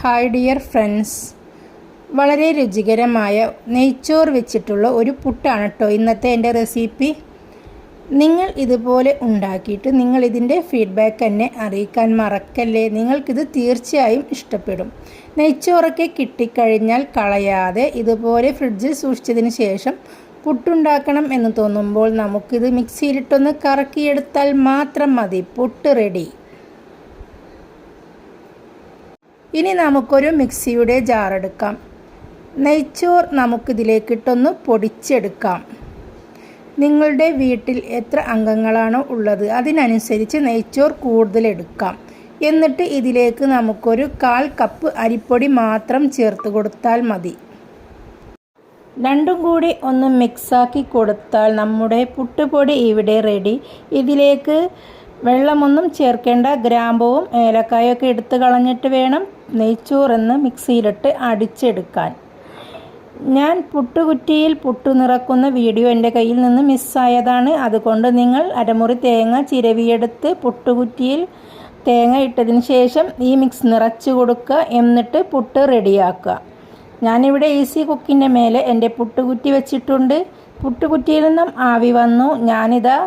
Hi dear friends, വളരെ രുചികരമായ നെയ്ച്ചോറ് വെച്ചിട്ടുള്ള ഒരു പുട്ടാണ് കേട്ടോ ഇന്നത്തെ എൻ്റെ റെസിപ്പി. നിങ്ങൾ ഇതുപോലെ ഉണ്ടാക്കിയിട്ട് നിങ്ങൾ ഇതിൻ്റെ ഫീഡ്ബാക്ക് എന്നെ അറിയിക്കാൻ മറക്കല്ലേ. നിങ്ങൾക്കിത് തീർച്ചയായും ഇഷ്ടപ്പെടും. നെയ്ച്ചോറൊക്കെ കിട്ടിക്കഴിഞ്ഞാൽ കളയാതെ ഇതുപോലെ ഫ്രിഡ്ജിൽ സൂക്ഷിച്ചതിന് ശേഷം പുട്ടുണ്ടാക്കണം എന്ന് തോന്നുമ്പോൾ നമുക്കിത് മിക്സിയിലിട്ടൊന്ന് കറക്കിയെടുത്താൽ മാത്രം മതി, പുട്ട് റെഡി. ഇനി നമുക്കൊരു മിക്സിയുടെ ജാർ എടുക്കാം. നെയ്ച്ചോർ നമുക്കിതിലേക്കിട്ടൊന്ന് പൊടിച്ചെടുക്കാം. നിങ്ങളുടെ വീട്ടിൽ എത്ര അംഗങ്ങളാണോ ഉള്ളത് അതിനനുസരിച്ച് നെയ്ച്ചോർ കൂടുതൽ എടുക്കാം. എന്നിട്ട് ഇതിലേക്ക് നമുക്കൊരു 1/4 കപ്പ് അരിപ്പൊടി മാത്രം ചേർത്ത് കൊടുത്താൽ മതി. രണ്ടും കൂടി ഒന്ന് മിക്സാക്കി കൊടുത്താൽ നമ്മുടെ പുട്ടുപൊടി ഇവിടെ റെഡി. ഇതിലേക്ക് വെള്ളമൊന്നും ചേർക്കേണ്ട. ഗ്രാമ്പൂവും ഏലക്കായൊക്കെ എടുത്ത് കളഞ്ഞിട്ട് വേണം നെയ്ച്ചോറെന്ന് മിക്സിയിലിട്ട് അടിച്ചെടുക്കാൻ. ഞാൻ പുട്ടുകുറ്റിയിൽ പുട്ടു നിറക്കുന്ന വീഡിയോ എൻ്റെ കയ്യിൽ നിന്ന് മിസ്സായതാണ്. അതുകൊണ്ട് നിങ്ങൾ അരമുറി തേങ്ങ ചിരവിയെടുത്ത് പുട്ടുകുറ്റിയിൽ തേങ്ങ ഇട്ടതിന് ശേഷം ഈ മിക്സ് നിറച്ച് കൊടുക്കുക. എന്നിട്ട് പുട്ട് റെഡിയാക്കുക. ഞാനിവിടെ ഈസി കുക്കിൻ്റെ മേലെ എൻ്റെ പുട്ടുകുറ്റി വെച്ചിട്ടുണ്ട്. പുട്ടുകുറ്റിയിൽ നിന്നും ആവി വന്നു. ഞാനിതാ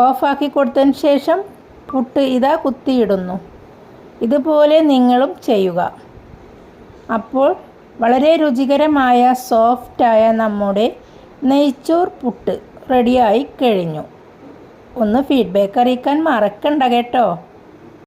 ഓഫാക്കി കൊടുത്തതിന് ശേഷം പുട്ട് ഇതാ കുത്തിയിടുന്നു. ഇതുപോലെ നിങ്ങളും ചെയ്യുക. അപ്പോൾ വളരെ രുചികരമായ സോഫ്റ്റായ നമ്മുടെ നെയ്ച്ചോർ പുട്ട് റെഡിയായി കഴിഞ്ഞു. ഒന്ന് ഫീഡ്ബാക്ക് അറിയിക്കാൻ മറക്കണ്ട കേട്ടോ.